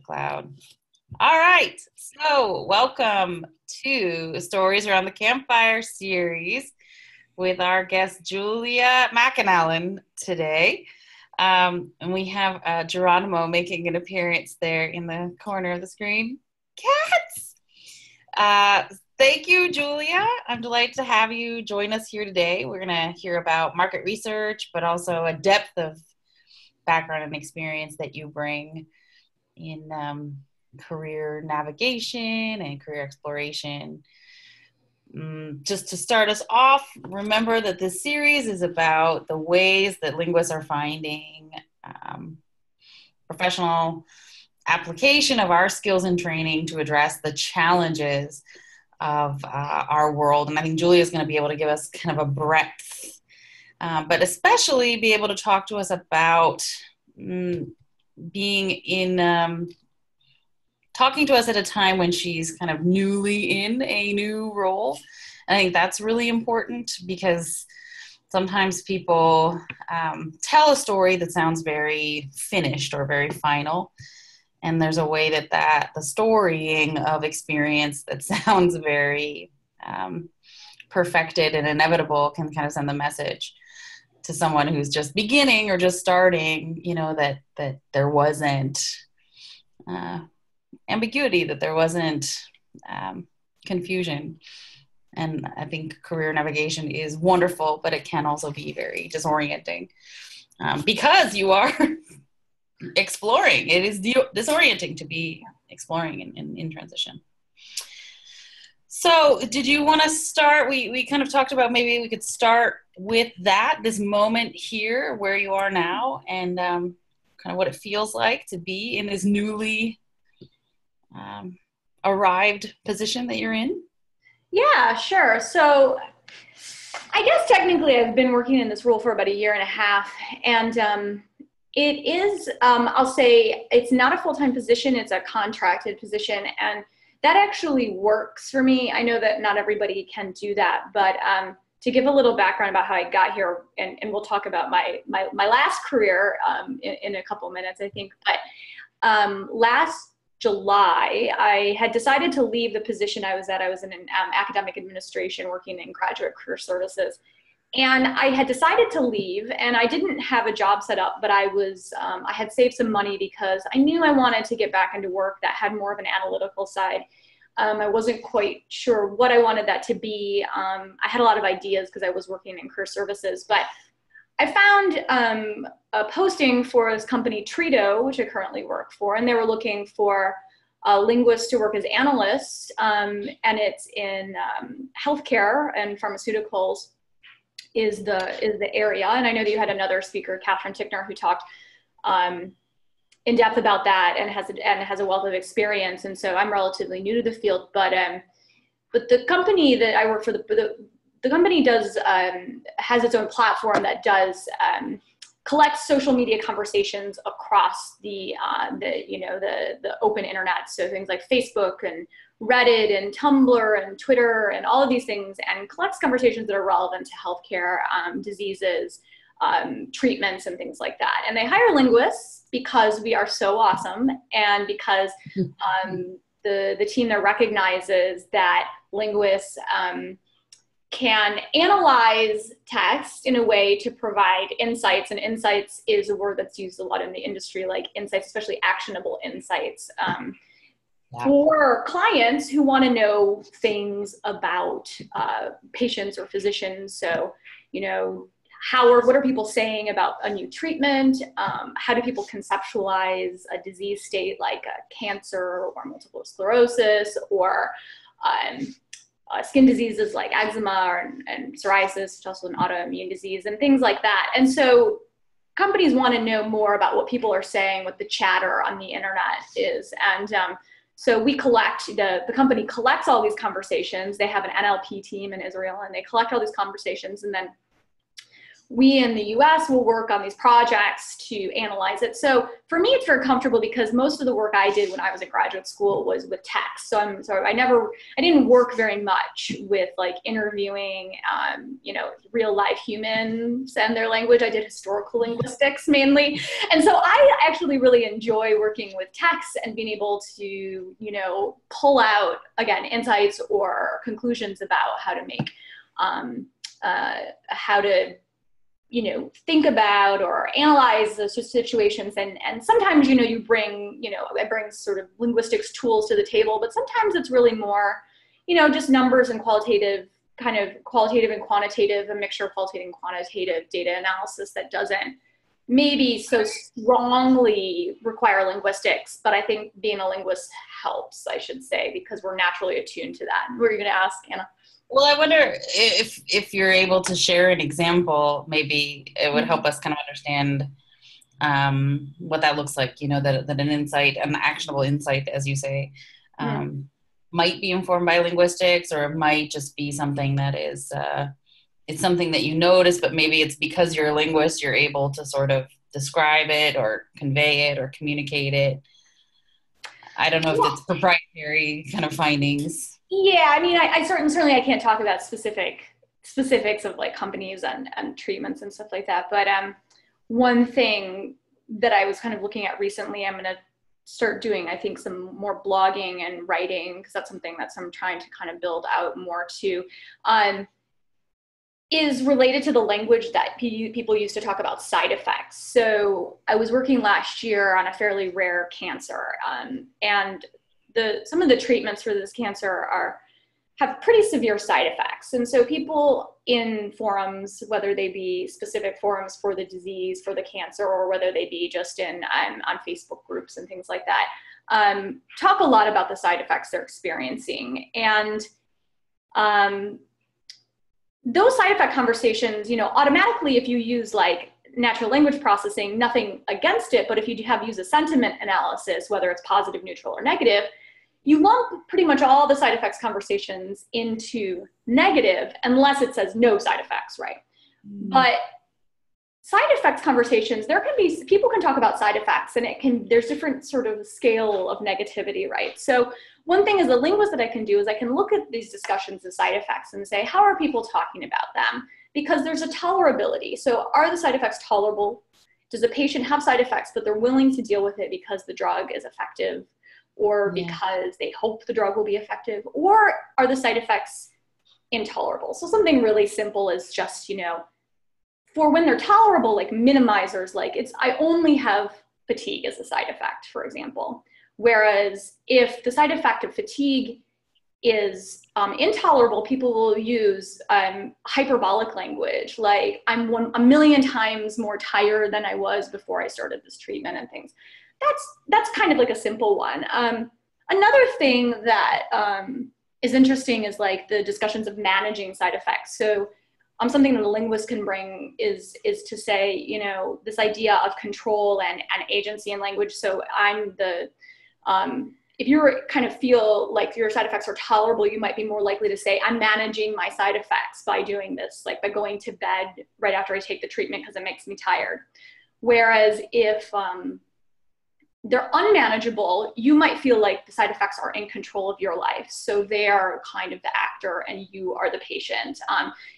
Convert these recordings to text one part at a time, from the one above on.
cloud. All right, so welcome to Stories Around the Campfire series with our guest Julia McAnallen today. And we have Geronimo making an appearance there in the corner of the screen. Cats! Thank you, Julia. I'm delighted to have you join us here today. We're going to hear about market research, but also a depth of background and experience that you bring in career navigation and career exploration. Just to start us off, remember that this series is about the ways that linguists are finding professional application of our skills and training to address the challenges of our world. And I think Julia is going to be able to give us kind of a breadth, but especially be able to talk to us about being in, talking to us at a time when she's kind of newly in a new role. I think that's really important because sometimes people tell a story that sounds very finished or very final. And there's a way that the storying of experience that sounds very perfected and inevitable can kind of send the message to someone who's just beginning or just starting, you know, that there wasn't ambiguity, that there wasn't confusion. And I think career navigation is wonderful, but it can also be very disorienting because you are exploring. It is disorienting to be exploring in transition. So did you want to start? We kind of talked about maybe we could start with this moment here where you are now and kind of what it feels like to be in this newly arrived position that you're in. Yeah, sure. So I guess technically I've been working in this role for about a year and a half, and it is, I'll say it's not a full-time position, it's a contracted position, and that actually works for me. I know that not everybody can do that, but to give a little background about how I got here, and we'll talk about my last career in a couple minutes, I think, but last July, I had decided to leave the position I was at. I was in academic administration working in graduate career services. And I had decided to leave, and I didn't have a job set up, but I had saved some money because I knew I wanted to get back into work that had more of an analytical side. I wasn't quite sure what I wanted that to be. I had a lot of ideas because I was working in career services, but I found a posting for this company, Trito, which I currently work for, and they were looking for linguists to work as analysts, and it's in healthcare and pharmaceuticals is the area. And I know that you had another speaker, Catherine Tickner, who talked in depth about that and has a wealth of experience. And so I'm relatively new to the field, but the company that I work for, the company has its own platform that does collect social media conversations across the open internet. So things like Facebook and Reddit and Tumblr and Twitter and all of these things, and collects conversations that are relevant to healthcare, diseases, treatments, and things like that. And they hire linguists because we are so awesome, and because the team there recognizes that linguists can analyze text in a way to provide insights, and insights is a word that's used a lot in the industry, like insights, especially actionable insights, for clients who want to know things about patients or physicians. So, you know, what are people saying about a new treatment? How do people conceptualize a disease state like cancer or multiple sclerosis, or skin diseases like eczema and psoriasis, which is also an autoimmune disease, and things like that. And so companies want to know more about what people are saying, what the chatter on the internet is. And so we collect, the company collects all these conversations. They have an NLP team in Israel, and they collect all these conversations. And then we in the US will work on these projects to analyze it. So for me, it's very comfortable because most of the work I did when I was in graduate school was with text. So I didn't work very much with like interviewing, real life humans and their language. I did historical linguistics mainly. And so I actually really enjoy working with text and being able to, pull out, again, insights or conclusions about how to make, how to think about or analyze those situations. And sometimes, I bring sort of linguistics tools to the table, but sometimes it's really more, just numbers and qualitative and quantitative, a mixture of qualitative and quantitative data analysis that doesn't maybe so strongly require linguistics, but I think being a linguist helps, I should say, because we're naturally attuned to that. What are you going to ask, Anna? Well, I wonder if you're able to share an example, maybe it would help us kind of understand what that looks like, that an insight, an actionable insight, as you say, might be informed by linguistics, or it might just be something that is, it's something that you notice, but maybe it's because you're a linguist, you're able to sort of describe it or convey it or communicate it. I don't know if it's proprietary kind of findings. Yeah, I mean, I certainly I can't talk about specifics of like companies and treatments and stuff like that. But one thing that I was kind of looking at recently, I'm going to start doing, I think, some more blogging and writing, because that's something that I'm trying to kind of build out more too, is related to the language that people used to talk about side effects. So I was working last year on a fairly rare cancer, and some of the treatments for this cancer have pretty severe side effects. And so people in forums, whether they be specific forums for the disease, for the cancer, or whether they be just on Facebook groups and things like that, talk a lot about the side effects they're experiencing. And those side effect conversations, automatically, if you use like natural language processing, nothing against it, but if you use a sentiment analysis, whether it's positive, neutral, or negative, you lump pretty much all the side effects conversations into negative, unless it says no side effects, right? But side effects conversations, people can talk about side effects, and there's different sort of scale of negativity, right? So one thing as a linguist that I can do is I can look at these discussions of side effects and say, how are people talking about them? Because there's a tolerability. So are the side effects tolerable? Does the patient have side effects, but they're willing to deal with it because the drug is effective, or because they hope the drug will be effective? Or are the side effects intolerable? So something really simple is just, for when they're tolerable, like minimizers, like I only have fatigue as a side effect, for example. Whereas if the side effect of fatigue is intolerable, people will use hyperbolic language, like I'm a million times more tired than I was before I started this treatment and things. That's kind of like a simple one. Another thing that is interesting is like the discussions of managing side effects. So something that a linguist can bring is to say, this idea of control and agency in language. So if you kind of feel like your side effects are tolerable, you might be more likely to say, I'm managing my side effects by doing this, like by going to bed right after I take the treatment because it makes me tired. Whereas if they're unmanageable, you might feel like the side effects are in control of your life. So they are kind of the actor and you are the patient,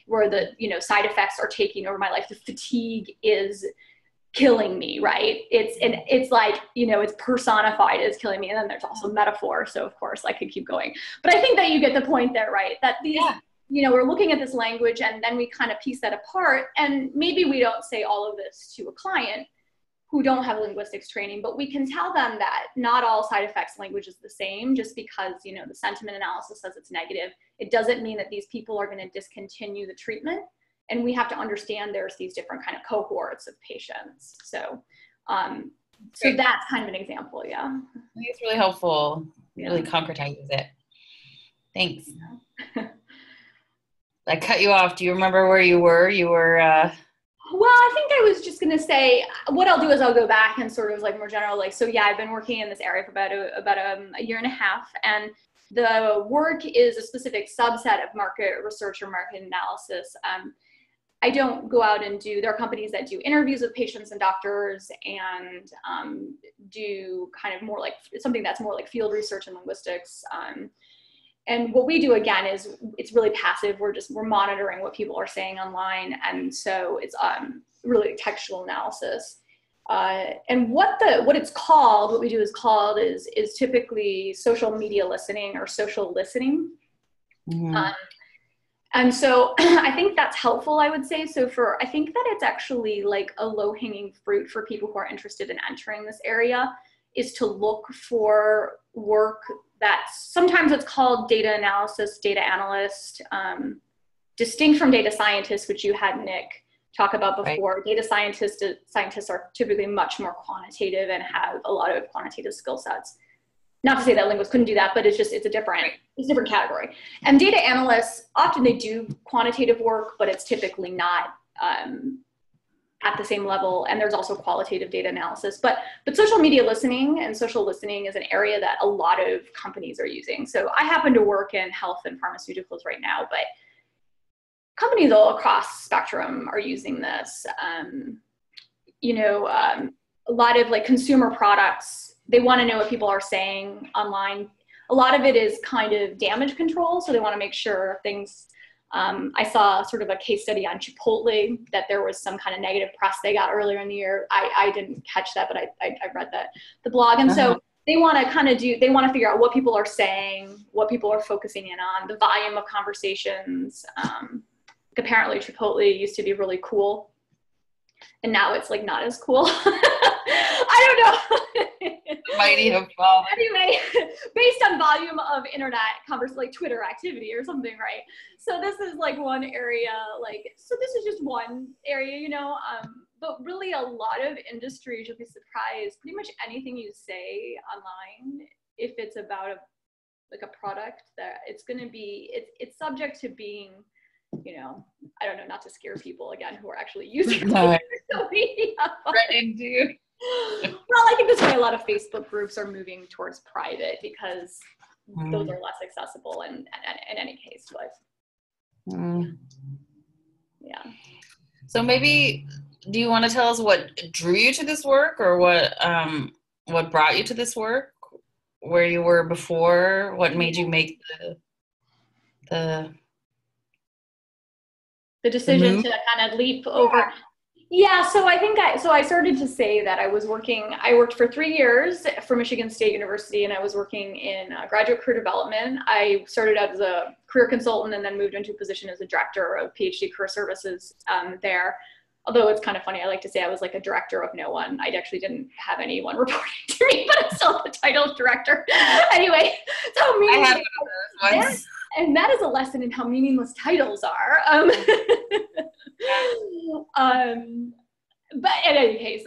where the side effects are taking over my life. The fatigue is killing me, right? It's like, it's personified as killing me. And then there's also metaphor. So of course I could keep going, but I think that you get the point there, right? That these, we're looking at this language and then we kind of piece that apart. And maybe we don't say all of this to a client who don't have linguistics training, but we can tell them that not all side effects language is the same. Just because, the sentiment analysis says it's negative, it doesn't mean that these people are going to discontinue the treatment. And we have to understand there's these different kind of cohorts of patients. So, so that's kind of an example. Yeah. I think it's really helpful. It really concretizes it. Thanks. I cut you off. Do you remember where you were? You were, well, I think I was just going to say, what I'll do is I'll go back and sort of like more general, like, so yeah, I've been working in this area for about a year and a half, and the work is a specific subset of market research or market analysis. I don't go out and there are companies that do interviews with patients and doctors and do kind of more like something that's more like field research and linguistics. And what we do again is it's really passive. We're monitoring what people are saying online. And so it's really textual analysis. And what it's called, what we do is typically social media listening or social listening. Mm-hmm. And so I think that's helpful, I would say. So I think that it's actually like a low-hanging fruit for people who are interested in entering this area is to look for work that's, sometimes it's called data analysis, data analyst, distinct from data scientist, which you had Nick talk about before. Right. Data scientists are typically much more quantitative and have a lot of quantitative skill sets. Not to say that linguists couldn't do that, but it's a different category. And data analysts, often they do quantitative work, but it's typically not at the same level. And there's also qualitative data analysis. But social media listening and social listening is an area that a lot of companies are using. So I happen to work in health and pharmaceuticals right now, but companies all across spectrum are using this. A lot of like consumer products, they want to know what people are saying online. A lot of it is kind of damage control. So they want to make sure things, I saw sort of a case study on Chipotle that there was some kind of negative press they got earlier in the year. I didn't catch that, but I read the blog. And so they want to they want to figure out what people are saying, what people are focusing in on, the volume of conversations. Apparently Chipotle used to be really cool. And now it's like not as cool. I don't know. Mighty have fallen. Anyway, based on volume of internet like Twitter activity or something, right? So this is like one area, so this is just one area, but really a lot of industries, you'll be surprised, pretty much anything you say online, if it's about a product, that it's going to be, it's subject to being, I don't know, not to scare people again who are actually using social media. Well, I think that's why a lot of Facebook groups are moving towards private because those are less accessible in any case. But yeah. So maybe, do you want to tell us what drew you to this work, or what brought you to this work? Where you were before? What made you make the decision to kind of leap over? Yeah, so I think I started to say that I worked for 3 years for Michigan State University, and I was working in graduate career development. I started out as a career consultant and then moved into a position as a director of PhD career services there. Although it's kind of funny, I like to say I was like a director of no one. I actually didn't have anyone reporting to me, but I still have the title of director. Anyway, so I had one of those ones. And that is a lesson in how meaningless titles are. But in any case,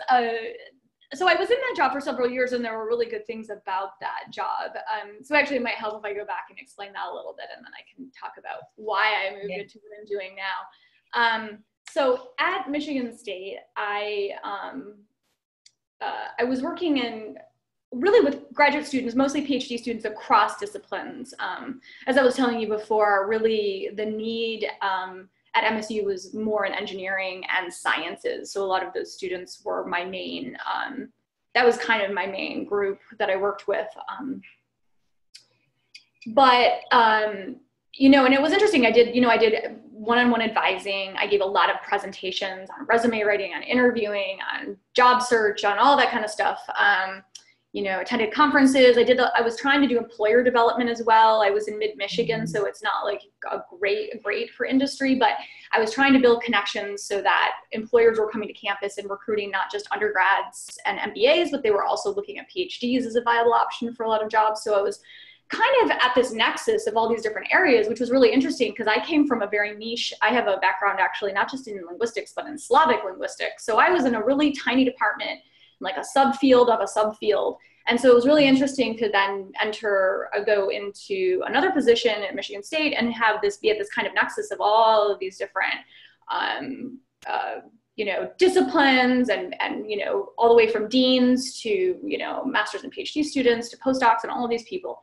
so I was in that job for several years, and there were really good things about that job. So actually it might help if I go back and explain that a little bit, and then I can talk about why I moved into what I'm doing now. So at Michigan State, I was working really with graduate students, mostly PhD students across disciplines. As I was telling you before, really the need at MSU was more in engineering and sciences. So a lot of those students were my main, that was kind of my main group that I worked with. And it was interesting. I did one-on-one advising. I gave a lot of presentations on resume writing, on interviewing, on job search, on all that kind of stuff. Attended conferences. I was trying to do employer development as well. I was in mid-Michigan, so it's not like a great for industry, but I was trying to build connections so that employers were coming to campus and recruiting not just undergrads and MBAs, but they were also looking at PhDs as a viable option for a lot of jobs. So I was kind of at this nexus of all these different areas, which was really interesting because I came from a very niche. I have a background actually, not just in linguistics, but in Slavic linguistics. So I was in a really tiny department, like a subfield of a subfield. And so it was really interesting to then go into another position at Michigan State and be at this kind of nexus of all of these different, disciplines and all the way from deans to, master's and PhD students to postdocs and all of these people.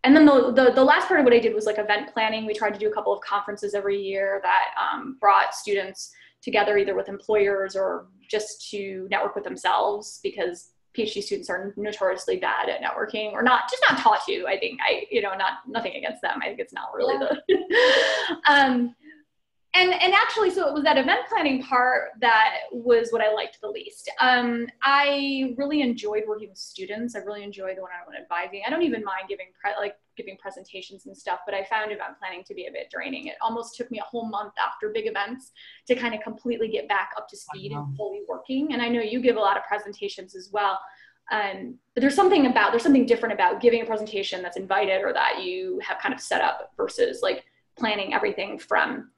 and then the last part of what I did was like event planning. We tried to do a couple of conferences every year that brought students together either with employers or just to network with themselves, because PhD students are notoriously bad at networking, or just not taught to. I think nothing against them. I think it's not really And actually, so it was that event planning part that was what I liked the least. I really enjoyed working with students. I really enjoyed the one-on-one advising. I don't even mind giving presentations and stuff, but I found event planning to be a bit draining. It almost took me a whole month after big events to kind of completely get back up to speed and fully working. And I know you give a lot of presentations as well. But there's something different about giving a presentation that's invited or that you have kind of set up versus like planning everything from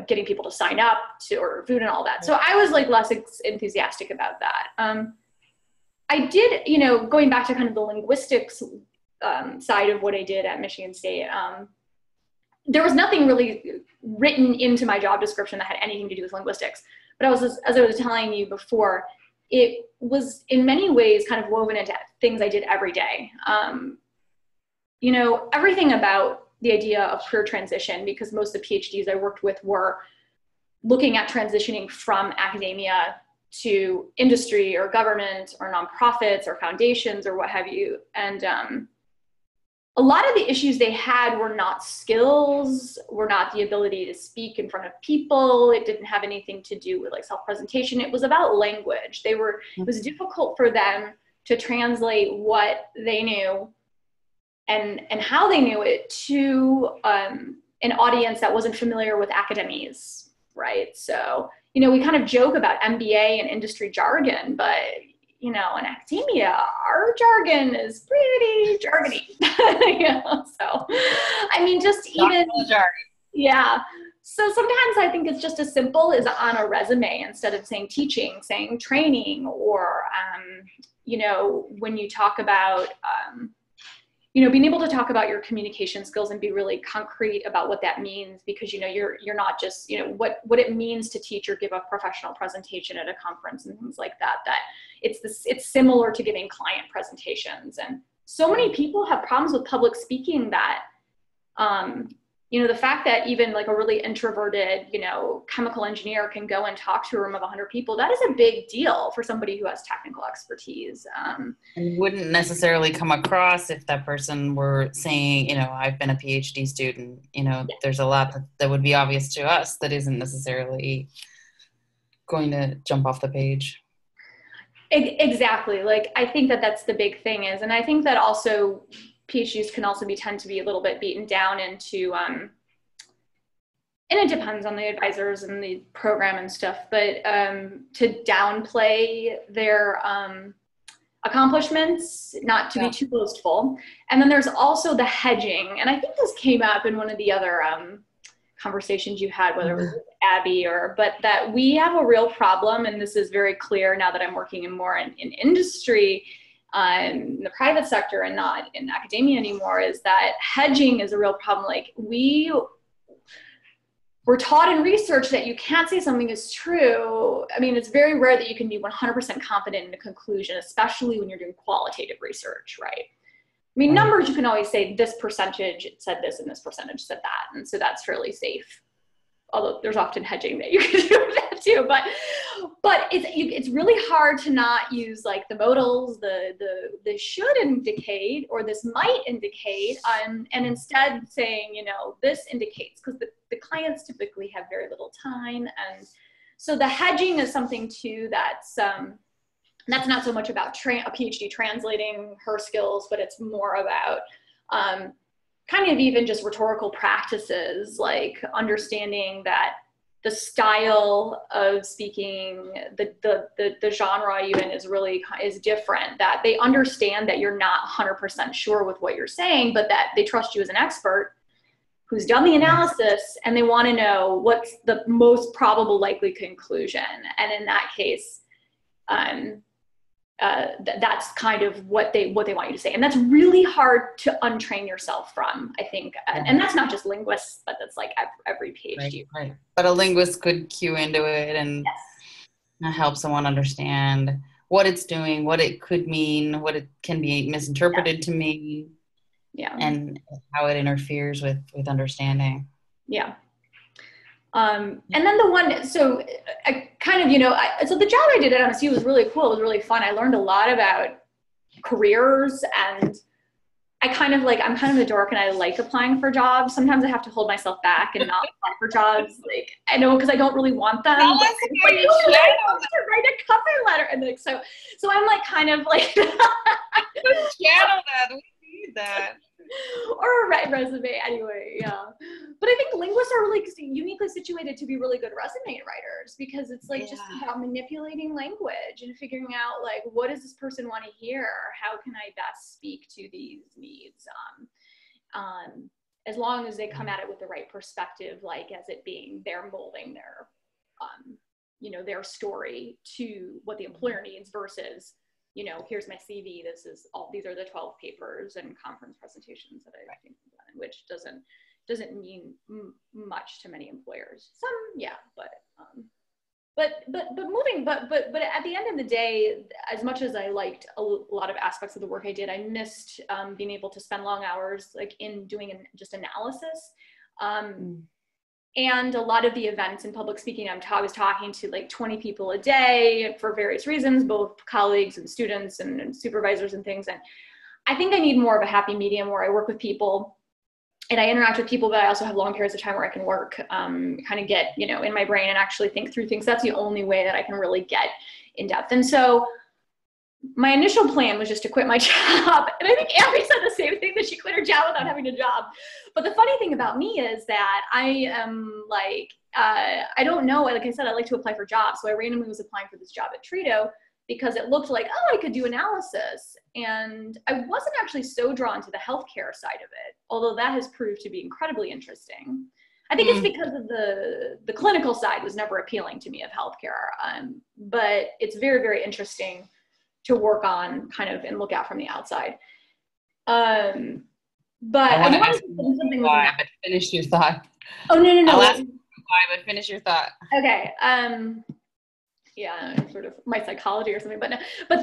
getting people to sign up to order food and all that. So I was like less enthusiastic about that. I did, going back to kind of the linguistics side of what I did at Michigan State, there was nothing really written into my job description that had anything to do with linguistics. But as I was telling you before, it was in many ways kind of woven into things I did every day. Everything about the idea of career transition, because most of the PhDs I worked with were looking at transitioning from academia to industry or government or nonprofits or foundations or what have you. And a lot of the issues they had were not skills, were not the ability to speak in front of people. It didn't have anything to do with like self-presentation. It was about language. It was difficult for them to translate what they knew and how they knew it to an audience that wasn't familiar with academies, right? So, we kind of joke about MBA and industry jargon, but, in academia, our jargon is pretty jargony. So, I mean, just even, yeah. So sometimes I think it's just as simple as on a resume, instead of saying teaching, saying training, or, when you talk about, being able to talk about your communication skills and be really concrete about what that means, because, you're not just, what it means to teach or give a professional presentation at a conference and things like that, it's similar to giving client presentations. And so many people have problems with public speaking that, the fact that even like a really introverted, chemical engineer can go and talk to a room of 100 people, that is a big deal for somebody who has technical expertise. And wouldn't necessarily come across if that person were saying, I've been a PhD student, there's a lot that would be obvious to us that isn't necessarily going to jump off the page. Exactly. Like, I think that's the big thing is, and I think that also PhDs can also tend to be a little bit beaten down into, and it depends on the advisors and the program and stuff, but to downplay their accomplishments, not to be too boastful. And then there's also the hedging. And I think this came up in one of the other conversations you had, whether it was with Abby but that we have a real problem, and this is very clear now that I'm working more in industry, in the private sector and not in academia anymore, is that hedging is a real problem. Like, we're taught in research that you can't say something is true. I mean, it's very rare that you can be 100% confident in a conclusion, especially when you're doing qualitative research, right? I mean, numbers, you can always say this percentage said this and this percentage said that. And so that's fairly safe. Although there's often hedging that you can do that too, but it's really hard to not use like the modals, the should indicate or this might indicate, and instead saying, this indicates, because the clients typically have very little time. And so the hedging is something too that's not so much about a PhD translating her skills, but it's more about kind of even just rhetorical practices, like understanding that the style of speaking, the genre even is different, that they understand that you're not 100% sure with what you're saying, but that they trust you as an expert who's done the analysis, and they want to know what's the most probable likely conclusion. And in that case, that's kind of what they want you to say. And that's really hard to untrain yourself from, I think. And that's not just linguists, but that's like every PhD. Right. But a linguist could cue into it and help someone understand what it's doing, what it could mean, what it can be misinterpreted to mean. Yeah. and how it interferes with understanding. Yeah. And then the one, so I kind of, so the job I did at MSU was really cool. It was really fun. I learned a lot about careers, and I'm kind of a dork and I like applying for jobs. Sometimes I have to hold myself back and not apply for jobs. Like, I know, because I don't really want them. Tell But us I'm how like, you oh, I channel want to write a cover letter. And like, so I'm like, kind of like, channel that. We need that. or a resume anyway. Yeah. But I think linguists are really uniquely situated to be really good resume writers, because it's like just about manipulating language and figuring out like, what does this person want to hear? How can I best speak to these needs? As long as they come at it with the right perspective, like as it being they're molding their, their story to what the employer needs versus, here's my CV. These are the 12 papers and conference presentations that I think I've done, which doesn't mean much to many employers. Some, yeah, but at the end of the day, as much as I liked a lot of aspects of the work I did, I missed being able to spend long hours like in doing just analysis. And a lot of the events in public speaking, I was talking to like 20 people a day for various reasons, both colleagues and students and supervisors and things. And I think I need more of a happy medium where I work with people and I interact with people, but I also have long periods of time where I can work, kind of get, in my brain and actually think through things. That's the only way that I can really get in depth. And so my initial plan was just to quit my job. And I think Abby said the same thing, that she quit her job without having a job. But the funny thing about me is that I am like, I don't know. Like I said, I like to apply for jobs. So I randomly was applying for this job at Trito because it looked like, oh, I could do analysis. And I wasn't actually so drawn to the healthcare side of it, although that has proved to be incredibly interesting. I think it's because of the clinical side was never appealing to me of healthcare. But it's very, very interesting to work on kind of and look at from the outside. But I want to wanted ask to do something why, but finish your thought. Oh, no. I'll ask why, but finish your thought. Okay. Yeah, sort of my psychology or something, but no, so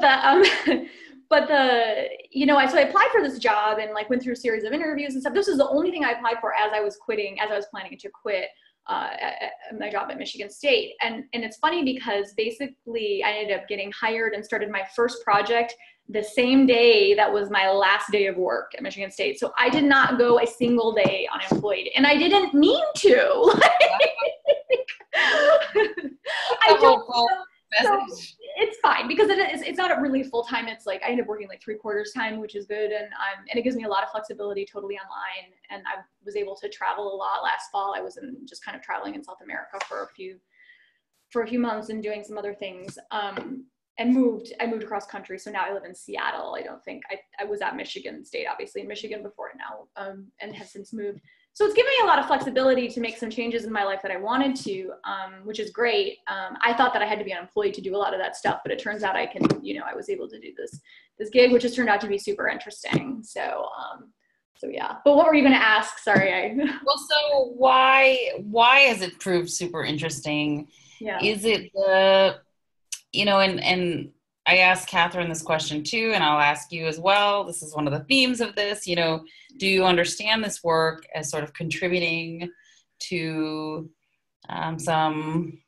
I applied for this job and like went through a series of interviews and stuff. This is the only thing I applied for as I was planning to quit my job at Michigan State. And it's funny because basically I ended up getting hired and started my first project the same day that was my last day of work at Michigan State. So I did not go a single day unemployed, and I didn't mean to. I don't know. So it's fine because it's not a really full time. It's like I ended up working like 3/4 time, which is good, and it gives me a lot of flexibility, totally online. And I was able to travel a lot last fall. I was just kind of traveling in South America for a few months and doing some other things. And I moved across country, so now I live in Seattle. I was at Michigan State, obviously in Michigan before it now, and have since moved. So it's given me a lot of flexibility to make some changes in my life that I wanted to, which is great. I thought that I had to be unemployed to do a lot of that stuff, but it turns out I can, I was able to do this gig, which has turned out to be super interesting. So yeah. But what were you going to ask? Sorry. Well, so why has it proved super interesting? Yeah. Is it and I asked Catherine this question too, and I'll ask you as well. This is one of the themes of this, do you understand this work as sort of contributing to some,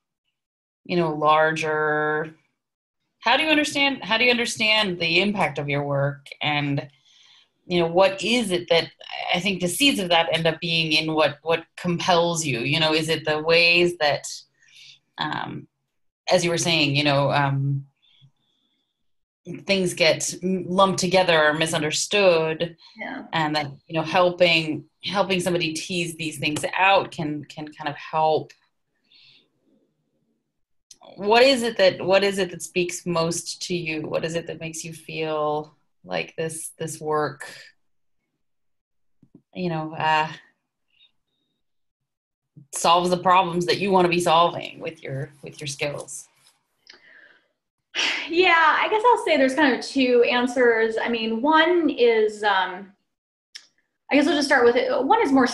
larger, how do you understand the impact of your work? And, what is it that I think the seeds of that end up being in what compels you? Is it the ways that, as you were saying, things get lumped together or misunderstood, and that helping somebody tease these things out can kind of help. What is it that speaks most to you? What is it that makes you feel like this work solves the problems that you want to be solving with your skills? Yeah, I guess I'll say there's kind of two answers. I mean, one is, I guess I'll just start with it. One is more,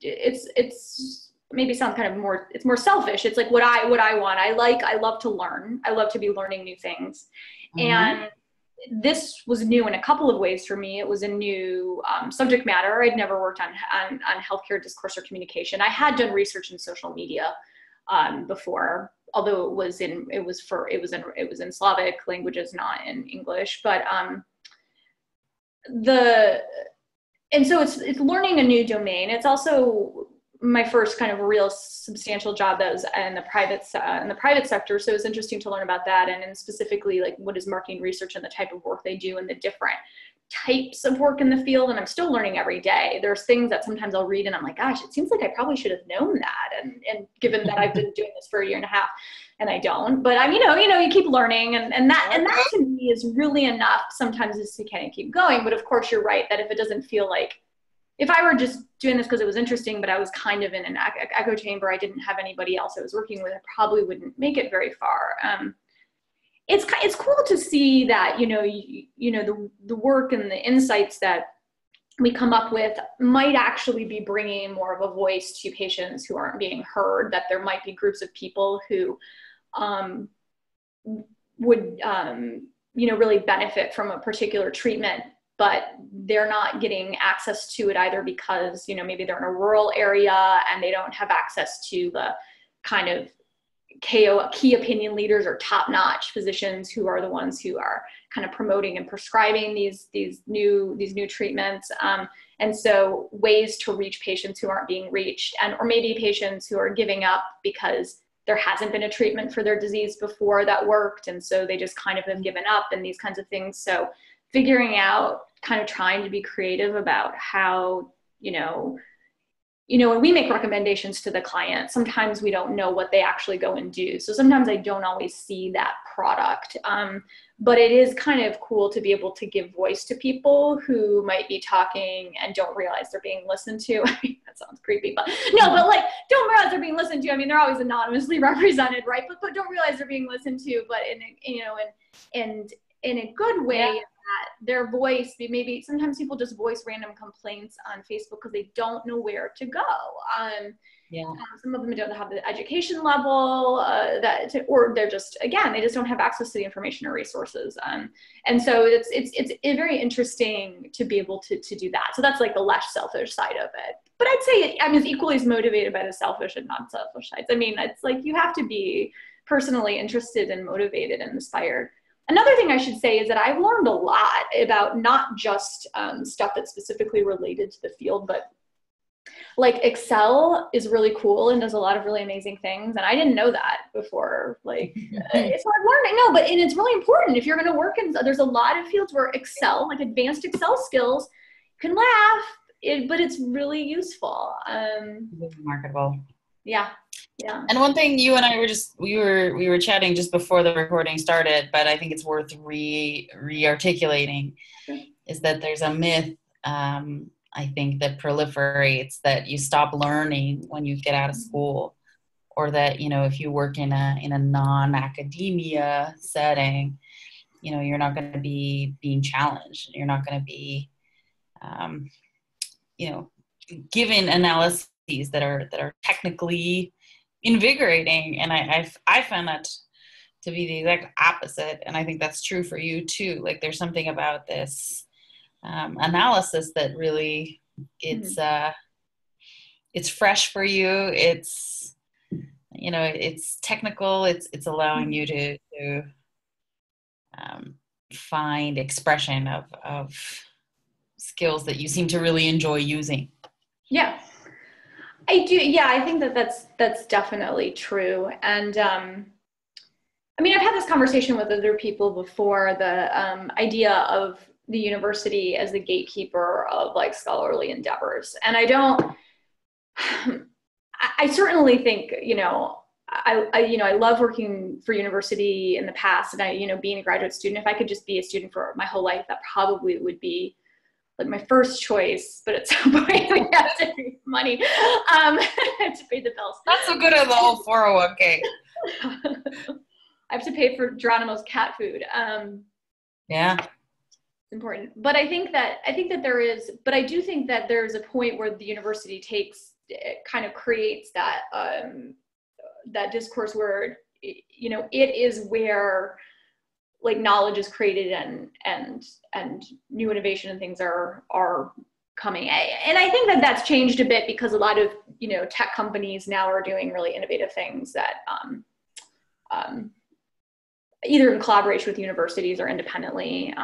it's maybe sounds kind of more, it's more selfish. It's like what I want. I love to learn. I love to be learning new things. Mm-hmm. And this was new in a couple of ways for me. It was a new subject matter. I'd never worked on healthcare discourse or communication. I had done research in social media before, although it was in Slavic languages, not in English. But and so it's learning a new domain. It's also my first kind of real substantial job that was in the private sector. So it's interesting to learn about that, and specifically like what is marketing research and the type of work they do and the different types of work in the field. And I'm still learning every day. There's things that sometimes I'll read and I'm like, gosh, it seems like I probably should have known that. And given that I've been doing this for a year and a half and I don't, but I'm, you keep learning, and that to me is really enough sometimes is to kind of keep going. But of course you're right that if it doesn't feel like, if I were just doing this because it was interesting, but I was kind of in an echo chamber, I didn't have anybody else I was working with, I probably wouldn't make it very far. It's cool to see that, the work and the insights that we come up with might actually be bringing more of a voice to patients who aren't being heard, that there might be groups of people who would, really benefit from a particular treatment, but they're not getting access to it either because, maybe they're in a rural area and they don't have access to the kind of key opinion leaders or top-notch physicians who are the ones who are kind of promoting and prescribing these new treatments. And so ways to reach patients who aren't being reached, or maybe patients who are giving up because there hasn't been a treatment for their disease before that worked. And so they just kind of have given up, and these kinds of things. So figuring out, kind of trying to be creative about how, when we make recommendations to the client, sometimes we don't know what they actually go and do. So sometimes I don't always see that product. But it is kind of cool to be able to give voice to people who might be talking and don't realize they're being listened to. I mean, that sounds creepy, but no, but like, don't realize they're being listened to. I mean, they're always anonymously represented, right? But don't realize they're being listened to, but in a good way. Yeah. That their voice, maybe sometimes people just voice random complaints on Facebook because they don't know where to go. Some of them don't have the education level or they're just, again, they just don't have access to the information or resources. And so it's very interesting to be able to do that. So that's like the less selfish side of it. But I'd say I'm as equally as motivated by the selfish and non-selfish sides. I mean, it's like you have to be personally interested and motivated and inspired. Another thing I should say is that I've learned a lot about not just stuff that's specifically related to the field, but like Excel is really cool and does a lot of really amazing things. And I didn't know that before. Like, it's hard learning. No, and it's really important if you're going to work in, there's a lot of fields where Excel, like advanced Excel skills, you can laugh, but it's really useful. Marketable. Yeah. Yeah. And one thing you and I we were chatting just before the recording started, but I think it's worth re-articulating, is that there's a myth, I think, that proliferates, that you stop learning when you get out of school, or that, if you work in a non-academia setting, you're not going to be being challenged. You're not going to be, given analyses that are technically invigorating. And I found that to be the exact opposite. And I think that's true for you too. Like there's something about this analysis that really it's fresh for you. It's, it's technical. It's allowing you to find expression of skills that you seem to really enjoy using. Yeah. I do. Yeah, I think that's definitely true. And I mean, I've had this conversation with other people before, the idea of the university as the gatekeeper of like scholarly endeavors. And I certainly think, I love working for university in the past, and being a graduate student, if I could just be a student for my whole life, that probably would be like my first choice, but at some point we have to pay money to pay the bills. Not so good at the whole 401k. I have to pay for Geronimo's cat food. Yeah, it's important. But I do think that there's a point where the university kind of creates that that discourse where it is where like knowledge is created and new innovation and things are coming. And I think that that's changed a bit because a lot of, tech companies now are doing really innovative things that either in collaboration with universities or independently.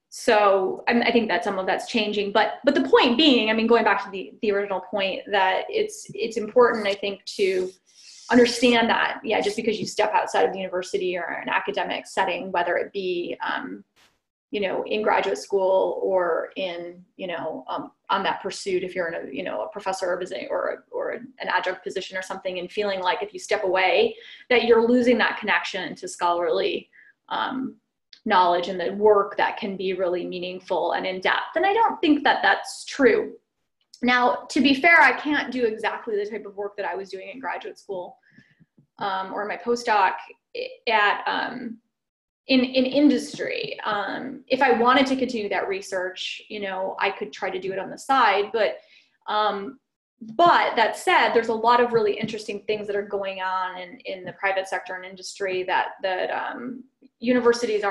So I think that some of that's changing, but the point being, I mean, going back to the original point, that it's important, I think, to understand that, yeah, just because you step outside of the university or an academic setting, whether it be, in graduate school or in, on that pursuit, if you're in a professor or visiting or an adjunct position or something, and feeling like if you step away, that you're losing that connection to scholarly knowledge and the work that can be really meaningful and in depth. And I don't think that that's true. Now, to be fair, I can't do exactly the type of work that I was doing in graduate school or in my postdoc at in industry. If I wanted to continue that research, I could try to do it on the side. But that said, there's a lot of really interesting things that are going on in the private sector and industry that universities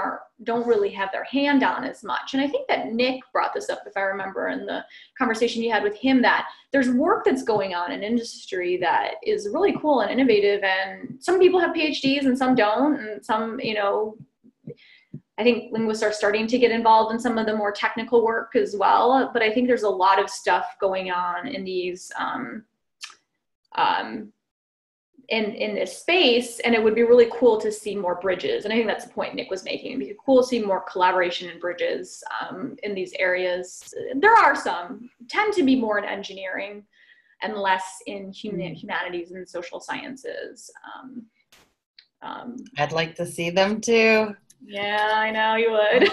don't really have their hand on as much. And I think that Nick brought this up, if I remember, in the conversation you had with him, that there's work that's going on in industry that is really cool and innovative. And some people have PhDs and some don't. And some, I think linguists are starting to get involved in some of the more technical work as well. But I think there's a lot of stuff going on in these, in this space, and it would be really cool to see more bridges. And I think that's the point Nick was making. It'd be cool to see more collaboration and bridges in these areas. There are some, tend to be more in engineering and less in humanities and social sciences. I'd like to see them too. Yeah, I know you would.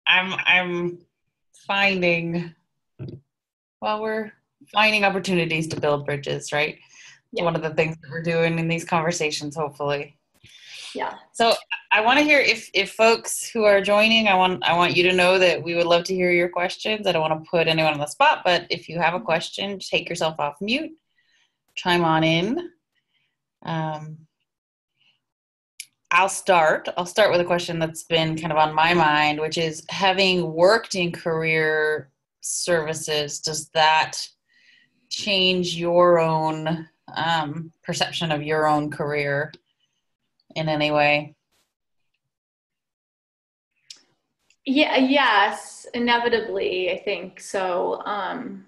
I'm finding, we're finding opportunities to build bridges, right? Yeah. One of the things that we're doing in these conversations, hopefully. Yeah. So I want to hear if folks who are joining, I want you to know that we would love to hear your questions. I don't want to put anyone on the spot, but if you have a question, take yourself off mute, chime on in. I'll start with a question that's been kind of on my mind, which is, having worked in career services, does that change your own perception of your own career in any way? Yeah, yes, inevitably, I think so. I'm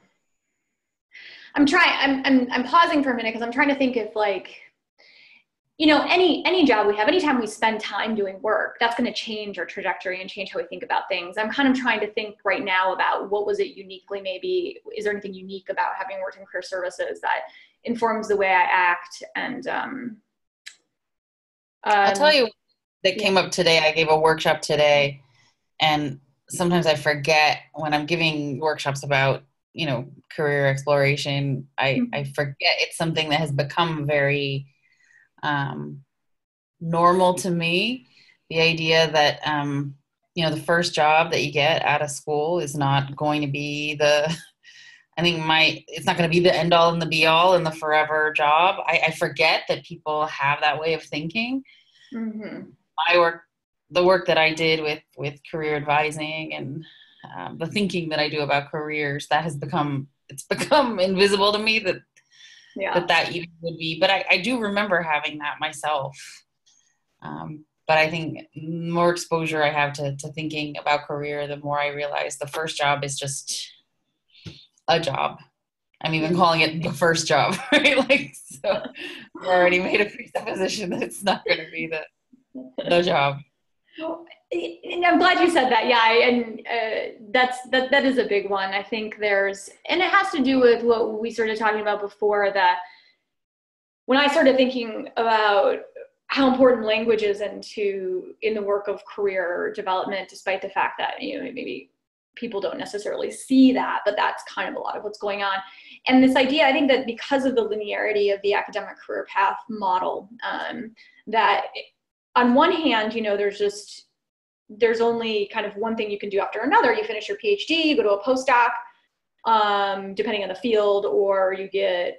pausing for a minute because I'm trying to think if, like, any job we have, anytime we spend time doing work, that's going to change our trajectory and change how we think about things. I'm kind of trying to think right now about what was it uniquely, maybe, is there anything unique about having worked in career services that informs the way I act? And I'll tell you that came up today. I gave a workshop today, and sometimes I forget when I'm giving workshops about, career exploration, I forget it's something that has become very normal to me. The idea that, the first job that you get out of school is not going to be it's not going to be the end all and the be all and the forever job. I forget that people have that way of thinking. Mm-hmm. The work that I did with career advising and the thinking that I do about careers, it's become invisible to me that even would be, but I do remember having that myself. But I think the more exposure I have to thinking about career, the more I realize the first job is just a job. I'm even calling it the first job, right? Like, so I've already made a presupposition that it's not going to be the job. And I'm glad you said that. Yeah, and that is a big one. I think and it has to do with what we started talking about before, that when I started thinking about how important language is in the work of career development, despite the fact that, maybe people don't necessarily see that, but that's kind of a lot of what's going on. And this idea, I think that because of the linearity of the academic career path model, that on one hand, there's only kind of one thing you can do after another. You finish your PhD, you go to a postdoc, depending on the field, or you get,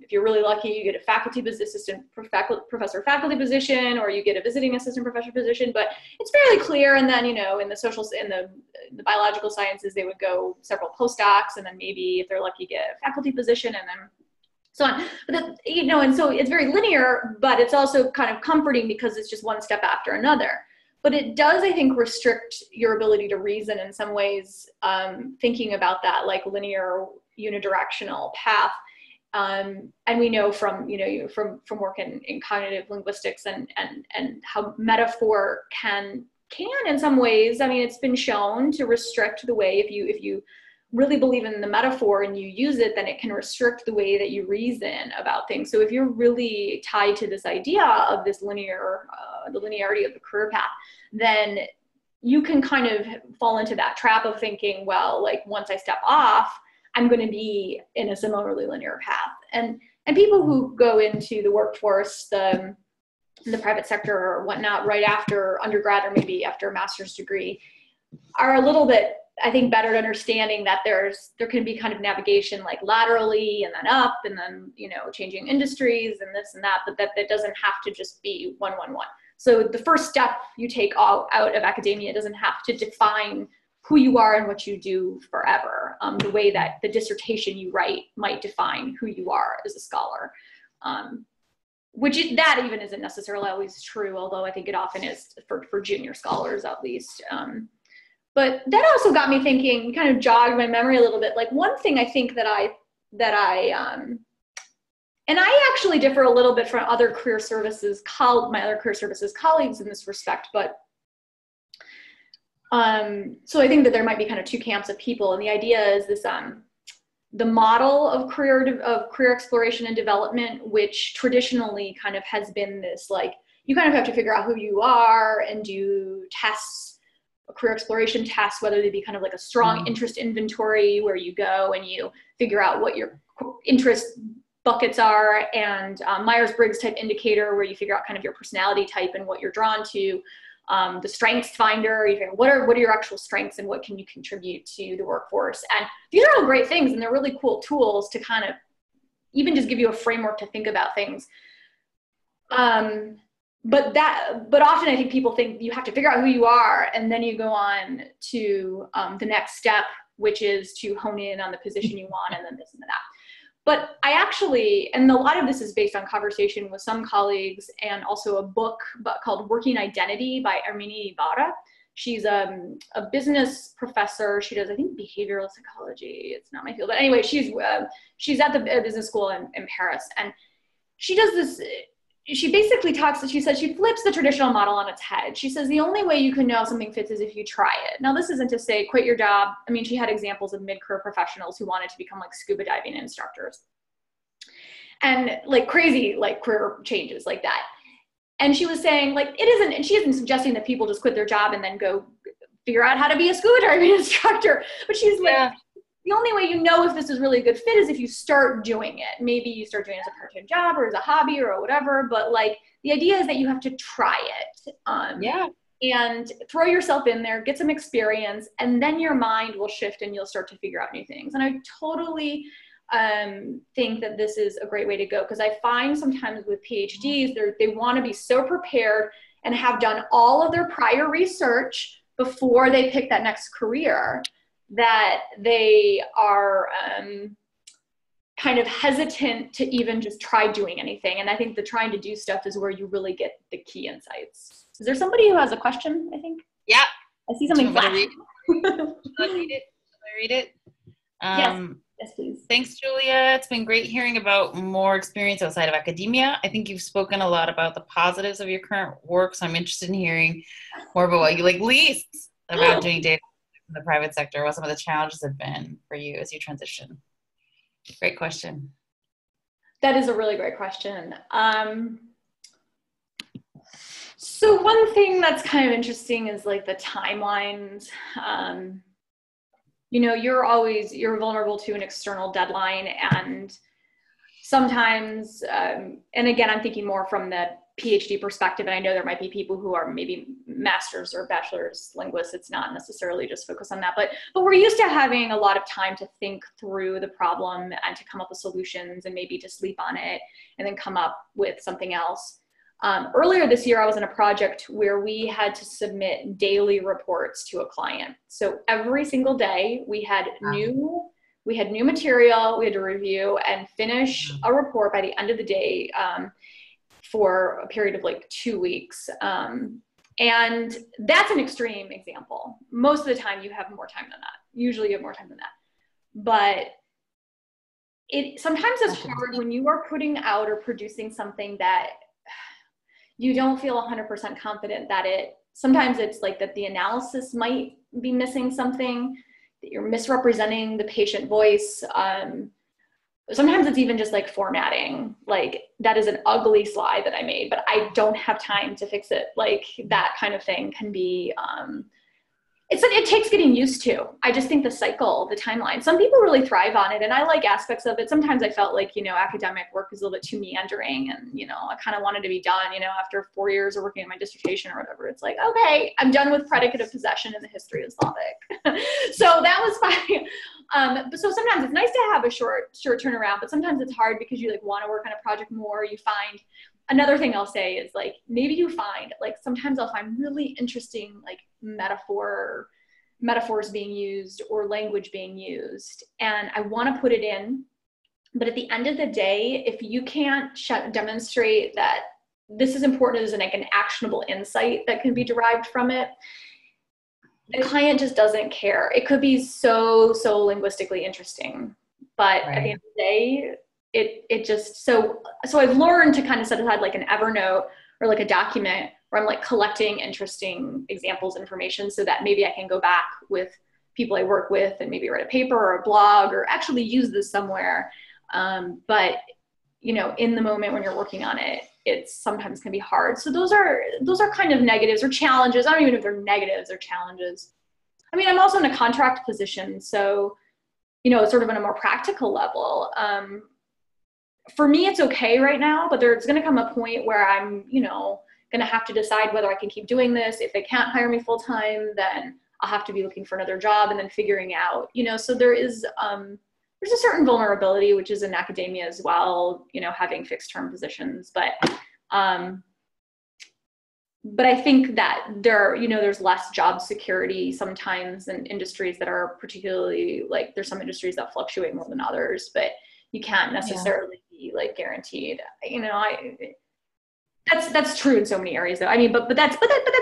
if you're really lucky, you get a faculty assistant professor faculty position, or you get a visiting assistant professor position, but it's fairly clear. And then, in the biological sciences, they would go several postdocs, and then maybe if they're lucky, get a faculty position, and then so on. But and so it's very linear, but it's also kind of comforting because it's just one step after another. But it does, I think, restrict your ability to reason in some ways, thinking about that like linear unidirectional path. And we know from, from work in cognitive linguistics and how metaphor can in some ways, I mean, it's been shown to restrict the way, if you really believe in the metaphor and you use it, then it can restrict the way that you reason about things. So if you're really tied to this idea of this linear, the linearity of the career path, then you can kind of fall into that trap of thinking, well, like once I step off, I'm going to be in a similarly linear path. And people who go into the workforce, the private sector or whatnot, right after undergrad or maybe after a master's degree, are a little bit, I think, better at understanding that there can be kind of navigation like laterally and then up and then, changing industries and this and that, but that doesn't have to just be one. So the first step you take out of academia doesn't have to define who you are and what you do forever. The way that the dissertation you write might define who you are as a scholar. That even isn't necessarily always true, although I think it often is for junior scholars at least. But that also got me thinking, kind of jogged my memory a little bit. Like one thing I think and I actually differ a little bit from my other career services colleagues in this respect, but so I think that there might be kind of two camps of people, and the idea is this, the model of career exploration and development, which traditionally kind of has been this, like, you kind of have to figure out who you are and do tests, career exploration tests, whether they be kind of like a strong interest inventory where you go and you figure out what your interest buckets are, and Myers-Briggs type indicator where you figure out kind of your personality type and what you're drawn to. The strengths finder, you figure what are your actual strengths and what can you contribute to the workforce. And these are all great things, and they're really cool tools to kind of even just give you a framework to think about things. But often I think people think you have to figure out who you are, and then you go on to the next step, which is to hone in on the position you want, and then this and that. But I actually, and a lot of this is based on conversation with some colleagues, and also a book called Working Identity by Ermini Ibarra. She's a business professor. She does, I think, behavioral psychology. It's not my field, but anyway, she's at the business school in Paris, and she does this. She basically she says she flips the traditional model on its head. She says the only way you can know if something fits is if you try it. Now, this isn't to say quit your job. I mean, she had examples of mid-career professionals who wanted to become like scuba diving instructors and like crazy like career changes like that. And she was saying like it isn't, and she isn't suggesting that people just quit their job and then go figure out how to be a scuba diving instructor. But she's like, the only way you know if this is really a good fit is if you start doing it. Maybe you start doing it as a part-time job or as a hobby or whatever, but like the idea is that you have to try it. And throw yourself in there, get some experience, and then your mind will shift and you'll start to figure out new things. And I totally think that this is a great way to go, because I find sometimes with PhDs, they want to be so prepared and have done all of their prior research before they pick that next career, that they are kind of hesitant to even just try doing anything. And I think the trying to do stuff is where you really get the key insights. Is there somebody who has a question, I think? Yeah. I see something flashing. Read it? Yes, please. Thanks, Julia. It's been great hearing about more experience outside of academia. I think you've spoken a lot about the positives of your current work, so I'm interested in hearing more about what you like least about doing data in the private sector, what some of the challenges have been for you as you transition. Great question. That is a really great question. So one thing that's kind of interesting is like the timelines. You're vulnerable to an external deadline, and sometimes, and again, I'm thinking more from the PhD perspective, and I know there might be people who are maybe master's or bachelor's linguists. It's not necessarily just focus on that, but we're used to having a lot of time to think through the problem and to come up with solutions and maybe to sleep on it and then come up with something else. Earlier this year, I was in a project where we had to submit daily reports to a client. So every single day we had new material we had to review and finish a report by the end of the day, for a period of like 2 weeks. And that's an extreme example. Most of the time you have more time than that. Usually you have more time than that. But sometimes it's hard when you are putting out or producing something that you don't feel 100% confident that sometimes it's like that the analysis might be missing something, that you're misrepresenting the patient voice. Sometimes it's even just like formatting, like that is an ugly slide that I made, but I don't have time to fix it. Like that kind of thing can be, it takes getting used to. I just think the cycle, the timeline, some people really thrive on it and I like aspects of it. Sometimes I felt like, academic work is a little bit too meandering and, I kind of wanted to be done, after 4 years of working on my dissertation or whatever. It's like, okay, I'm done with predicative possession in the history of Slavic. So that was fine. But so sometimes it's nice to have a short turnaround, but sometimes it's hard because you like want to work on a project more. You find another thing I'll say is like, maybe you find like, sometimes I'll find really interesting, like metaphors being used or language being used. And I want to put it in, but at the end of the day, if you can't demonstrate that this is important as like an actionable insight that can be derived from it, the client just doesn't care. It could be so linguistically interesting, but at the end of the day, it just, so I've learned to kind of set aside like an Evernote or like a document where I'm like collecting interesting examples, information, so that maybe I can go back with people I work with and maybe write a paper or a blog or actually use this somewhere. But in the moment when you're working on it, it sometimes can be hard. So those are kind of negatives or challenges. I don't even know if they're negatives or challenges. I mean, I'm also in a contract position, so sort of on a more practical level. For me, it's okay right now, but there's going to come a point where I'm, going to have to decide whether I can keep doing this. If they can't hire me full time, then I'll have to be looking for another job and then figuring out, so there's a certain vulnerability, which is in academia as well, having fixed term positions. But I think that there's less job security sometimes in industries that are particularly like, there's some industries that fluctuate more than others, but you can't necessarily be like guaranteed, that's true in so many areas though. I mean, but that's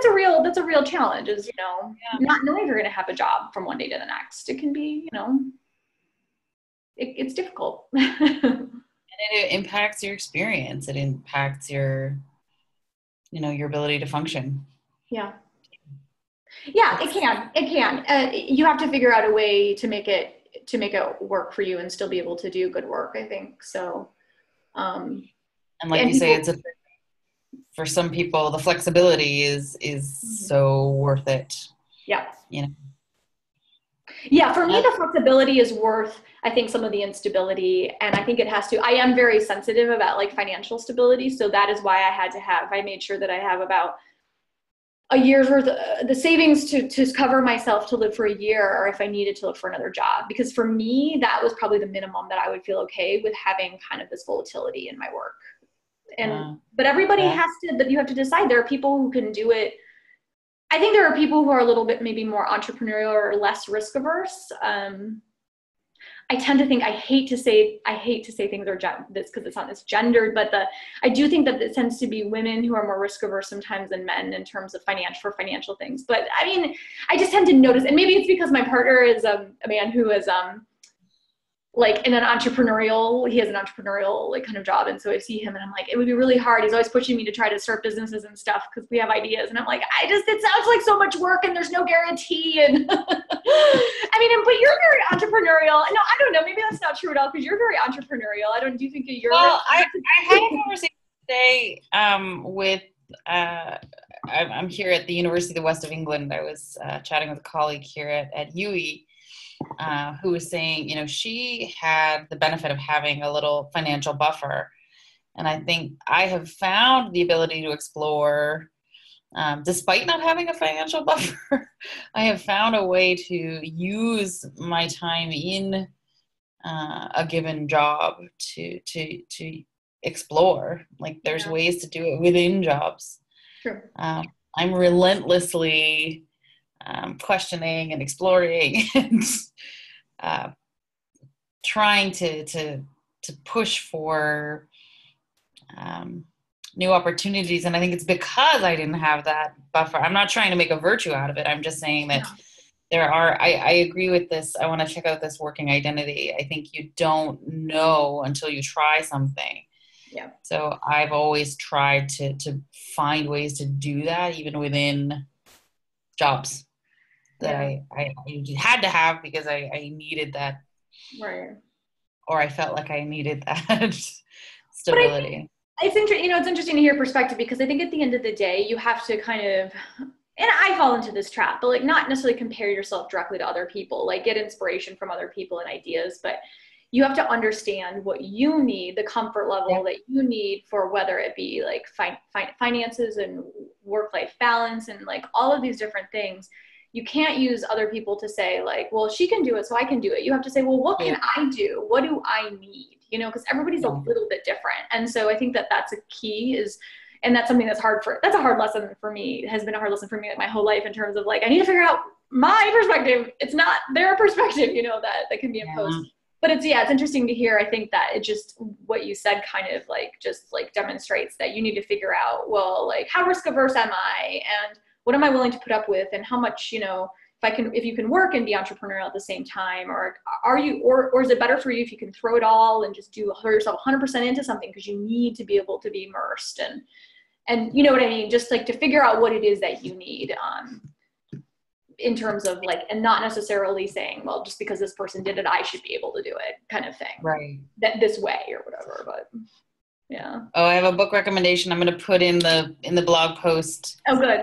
a real challenge is, not knowing you're going to have a job from one day to the next. It can be, it's difficult. And it impacts your experience. It impacts your ability to function. Yeah, it can. You have to figure out a way to make it work for you and still be able to do good work, I think. So, and like you say, for some people, the flexibility is so worth it. Yeah. Yeah, for me, the flexibility is worth, I think, some of the instability. And I think I am very sensitive about like financial stability. So that is why I made sure that I have about a year's worth of the savings to cover myself to live for a year, or if I needed to look for another job. Because for me, that was probably the minimum that I would feel okay with, having kind of this volatility in my work. And, but everybody but you have to decide. There are people who can do it. I think there are people who are a little bit maybe more entrepreneurial or less risk averse. I tend to think, I hate to say things are this because it's not this gendered, but I do think that it tends to be women who are more risk averse sometimes than men in terms of financial things. But I mean, I just tend to notice, and maybe it's because my partner is a man who is like he has an entrepreneurial like kind of job. And so I see him and I'm like, it would be really hard. He's always pushing me to try to start businesses and stuff because we have ideas. And I'm like, it sounds like so much work and there's no guarantee. And I mean, but you're very entrepreneurial. No, I don't know. Maybe that's not true at all because you're very entrepreneurial. Do you think that you're? Well, I had a conversation today with, I'm here at the University of the West of England. I was chatting with a colleague here at UWE. Who was saying, she had the benefit of having a little financial buffer. And I think I have found the ability to explore, despite not having a financial buffer. I have found a way to use my time in a given job to explore. Like, there's ways to do it within jobs. True. I'm relentlessly questioning and exploring and trying to push for new opportunities. And I think it's because I didn't have that buffer. I'm not trying to make a virtue out of it. I'm just saying that I agree with this. I want to check out this working identity. I think you don't know until you try something. Yeah. So I've always tried to find ways to do that, even within jobs that I had to have because I needed that. Right. Or I felt like I needed that stability. It's interesting, it's interesting to hear perspective, because I think at the end of the day, you have to kind of, and I fall into this trap, but like not necessarily compare yourself directly to other people, like get inspiration from other people and ideas, but you have to understand what you need, the comfort level that you need for whether it be like finances and work-life balance and like all of these different things. You can't use other people to say like, well, she can do it, so I can do it. You have to say, well, what can I do? What do I need? Because everybody's a little bit different. And so I think that that's a key and that's something that's a hard lesson for me. It has been a hard lesson for me like my whole life in terms of like, I need to figure out my perspective. It's not their perspective, that can be imposed. But it's interesting to hear. I think that it just, what you said kind of like, just like demonstrates that you need to figure out, well, like how risk averse am I? And what am I willing to put up with? And how much, if you can work and be entrepreneurial at the same time, or is it better for you if you can throw it all and just throw yourself 100% into something because you need to be able to be immersed and you know what I mean? Just like to figure out what it is that you need in terms of like, and not necessarily saying, well, just because this person did it, I should be able to do it kind of thing. Right. That this way or whatever, but yeah. Oh, I have a book recommendation I'm going to put in the blog post. Oh, good.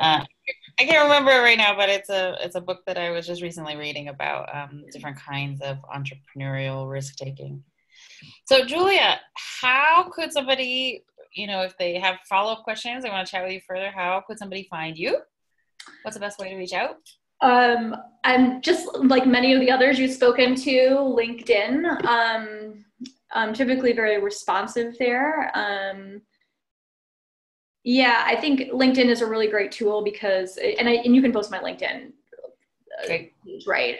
I can't remember it right now, but it's a book that I was just recently reading about different kinds of entrepreneurial risk taking. So Julia, how could somebody, if they have follow-up questions, they want to chat with you further, how could somebody find you? What's the best way to reach out? I'm just like many of the others you've spoken to, LinkedIn. I'm typically very responsive there. I think LinkedIn is a really great tool because, and you can post my LinkedIn page, right?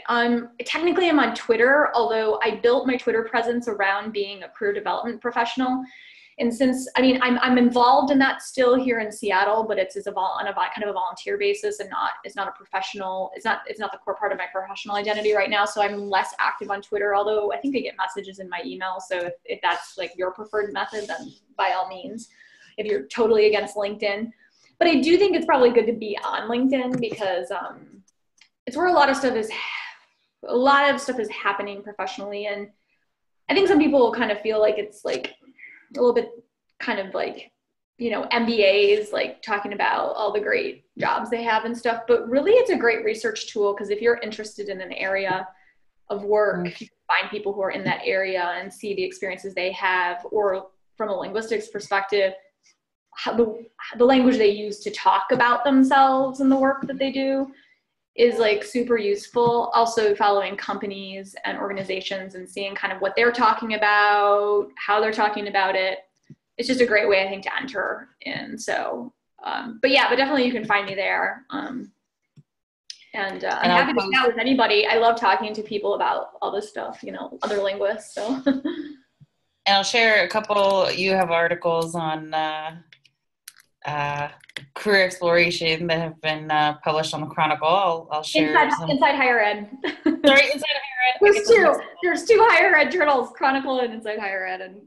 Technically I'm on Twitter, although I built my Twitter presence around being a career development professional. And since, I'm involved in that still here in Seattle, but it's on a kind of a volunteer basis and it's not a professional, it's not the core part of my professional identity right now. So I'm less active on Twitter, although I think I get messages in my email. So if that's like your preferred method, then by all means, if you're totally against LinkedIn. But I do think it's probably good to be on LinkedIn because it's where a lot of stuff is happening professionally. And I think some people kind of feel like it's like a little bit kind of like, MBAs, like talking about all the great jobs they have and stuff, but really it's a great research tool because if you're interested in an area of work, you can find people who are in that area and see the experiences they have, or from a linguistics perspective, how the language they use to talk about themselves and the work that they do is like super useful. Also following companies and organizations and seeing kind of what they're talking about, how they're talking about it. It's just a great way, I think, to enter in. So, but definitely you can find me there. And I'm happy to chat with anybody. I love talking to people about all this stuff, other linguists. So. And I'll share a couple, you have articles on career exploration that have been published on the Chronicle. I'll share inside higher ed. Sorry, Inside Higher Ed. There's two higher ed journals, Chronicle and Inside Higher Ed, and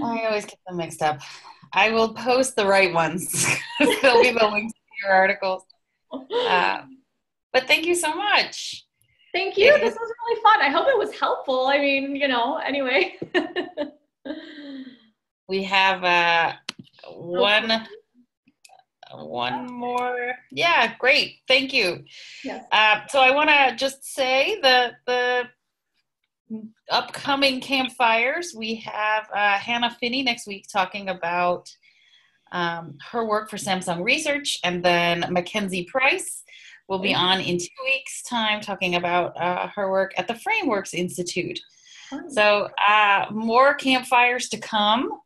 I always get them mixed up. I will post the right ones. There'll be the links to your articles. But thank you so much. Thank you. This was really fun. I hope it was helpful. Anyway. We have one more. Yeah, great. Thank you. Yes. So I want to just say the upcoming campfires, we have Hannah Finney next week talking about her work for Samsung Research, and then Mackenzie Price will be on in 2 weeks' time talking about her work at the Frameworks Institute. So more campfires to come.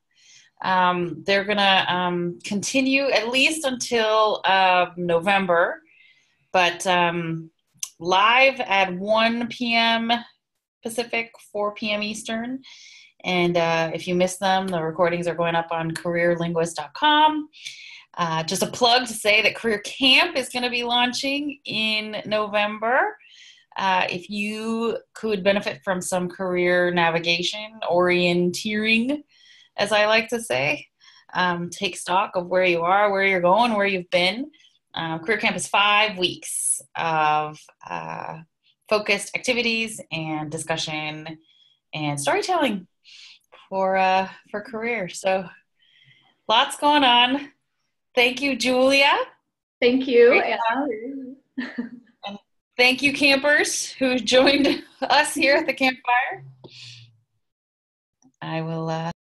They're going to continue at least until November, but live at 1 p.m. Pacific, 4 p.m. Eastern. And if you miss them, the recordings are going up on careerlinguist.com. Just a plug to say that Career Camp is going to be launching in November. If you could benefit from some career navigation, orienteering, as I like to say, take stock of where you are, where you're going, where you've been. Career Camp is 5 weeks of focused activities and discussion and storytelling for career. So lots going on. Thank you, Julia. Thank you. And thank you, campers who joined us here at the campfire. I will